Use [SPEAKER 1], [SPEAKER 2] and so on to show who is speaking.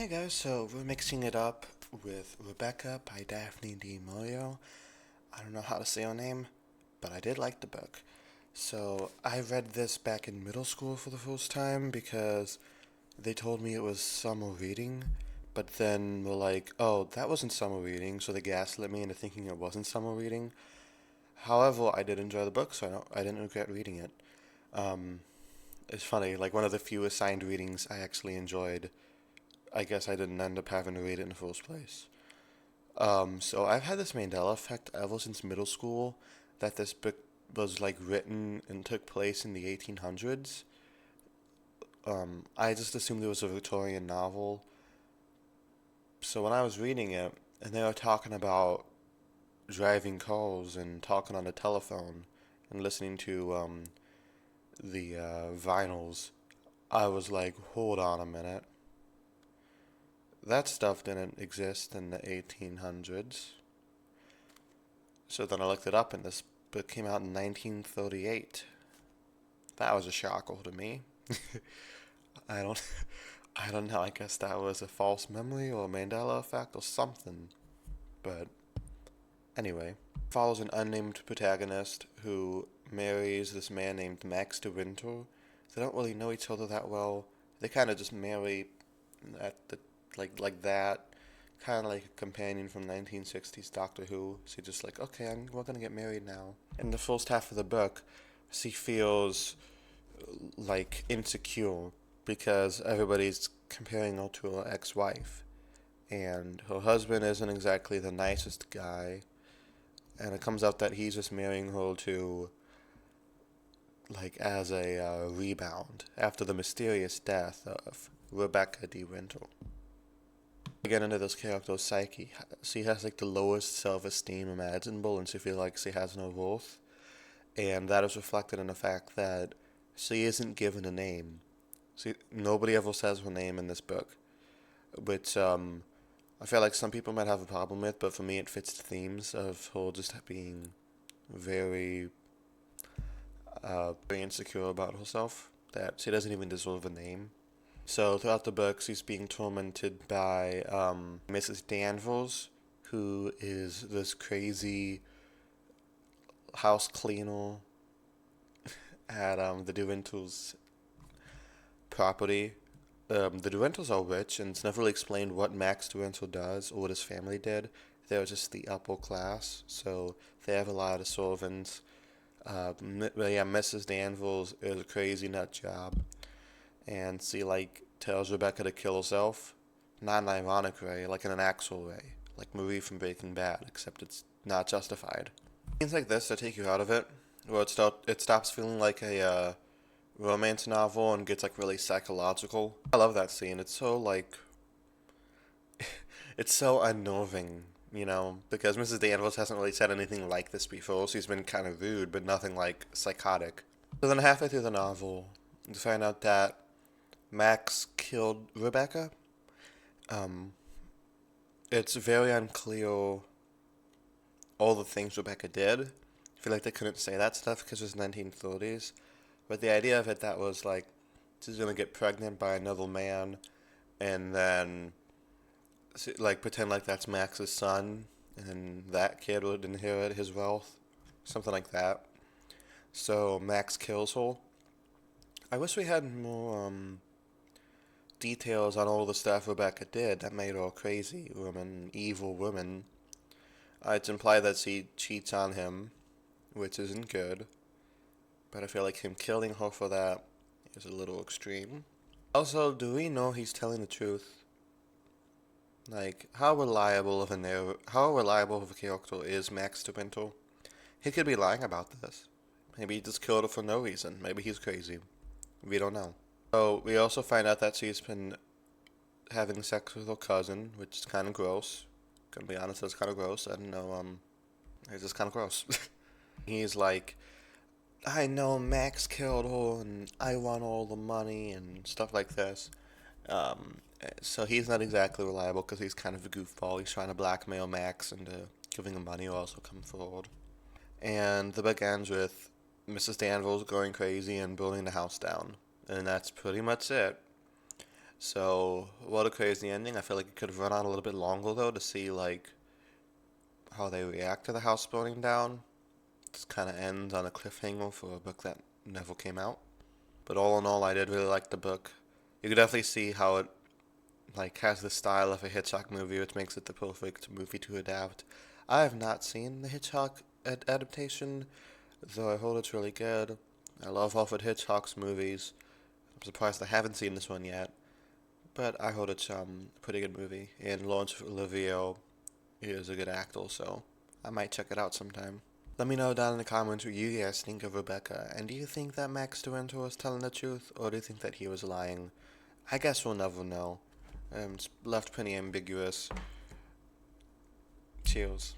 [SPEAKER 1] Hey guys, so we're mixing it up with Rebecca by Daphne D. Maurier. I don't know how to say her name, but I did like the book. So I read this back in middle school for the first time because they told me it was summer reading, but then were like, oh, that wasn't summer reading, so they gaslit me into thinking it wasn't summer reading. However, I did enjoy the book, so I didn't regret reading it. Um, it's funny, like one of the few assigned readings I actually enjoyed. I guess I didn't end up having to read it in the first place. So I've had this Mandela effect ever since middle school that this book was like written and took place in the 1800s. I just assumed it was a Victorian novel. So when I was reading it, and they were talking about driving cars and talking on the telephone and listening to the vinyls, I was like, hold on a minute. That stuff didn't exist in the 1800s. So then I looked it up, and this book came out in 1938. That was a shocker to me. I don't, I don't know. I guess that was a false memory or a Mandela effect or something. But anyway, follows an unnamed protagonist who marries this man named Max de Winter. They don't really know each other that well. They kind of just marry at the like that, kind of like a companion from 1960s Doctor Who. So you're just like, okay, we're gonna get married now. In the first half of the book, she feels like insecure because everybody's comparing her to her ex-wife, and her husband isn't exactly the nicest guy, and it comes out that he's just marrying her to like as a rebound after the mysterious death of Rebecca de Winter. Get into this character's psyche. She has like the lowest self-esteem imaginable, and she feels like she has no worth, and that is reflected in the fact that she isn't given a name. Nobody ever says her name in this book, which I feel like some people might have a problem with, but for me it fits the themes of her just being very, very insecure about herself. That she doesn't even deserve a name. So throughout the book, she's being tormented by Mrs. Danvers, who is this crazy house cleaner at the DeWinters property. The DeWinters are rich, and it's never really explained what Max DeWinter does or what his family did. They're just the upper class, so they have a lot of servants. Yeah, Mrs. Danvers is a crazy nut job, and she like tells Rebecca to kill herself, not in an ironic way, like in an actual way, like Maurier from Breaking Bad, except it's not justified. Scenes like this that take you out of it, where it stops feeling like a romance novel and gets like really psychological. I love that scene. It's so like it's so unnerving, because Mrs. Danvers hasn't really said anything like this before. She's been kind of rude, but nothing like psychotic. So then halfway through the novel, you find out that Max killed Rebecca. Um, it's very unclear all the things Rebecca did. I feel like they couldn't say that stuff because it was 1930s. But the idea of it that was like she's gonna get pregnant by another man, and then like pretend like that's Max's son, and that kid would inherit his wealth, something like that. So Max kills her. I wish we had more details on all the stuff Rebecca did that made her a crazy woman, evil woman. It's implied that she cheats on him, which isn't good, but I feel like him killing her for that is a little extreme. Also, do we know he's telling the truth? Like, how reliable of a character is Max de Winter? He could be lying about this. Maybe he just killed her for no reason. Maybe he's crazy. We don't know. So we also find out that she's been having sex with her cousin, which is kind of gross. Gonna be honest, that's kind of gross. I don't know. It's just kind of gross. He's like, I know Max killed her, and I want all the money and stuff like this. Um, so he's not exactly reliable because he's kind of a goofball. He's trying to blackmail Max into giving him money or also come forward. And the book ends with Mrs. Danvers going crazy and burning the house down. And that's pretty much it. So, what a crazy ending. I feel like it could have run on a little bit longer though to see like how they react to the house burning down. Just kind of ends on a cliffhanger for a book that never came out. But all in all, I did really like the book. You could definitely see how it like has the style of a Hitchcock movie, which makes it the perfect movie to adapt. I have not seen the Hitchcock adaptation, though I heard it's really good. I love Alfred Hitchcock's movies. I'm surprised I haven't seen this one yet, but I heard it's a pretty good movie. And Laurence Olivier is a good actor, so I might check it out sometime. Let me know down in the comments what you guys think of Rebecca, and do you think that Max Torrento was telling the truth, or do you think that he was lying? I guess we'll never know. It's left pretty ambiguous. Cheers.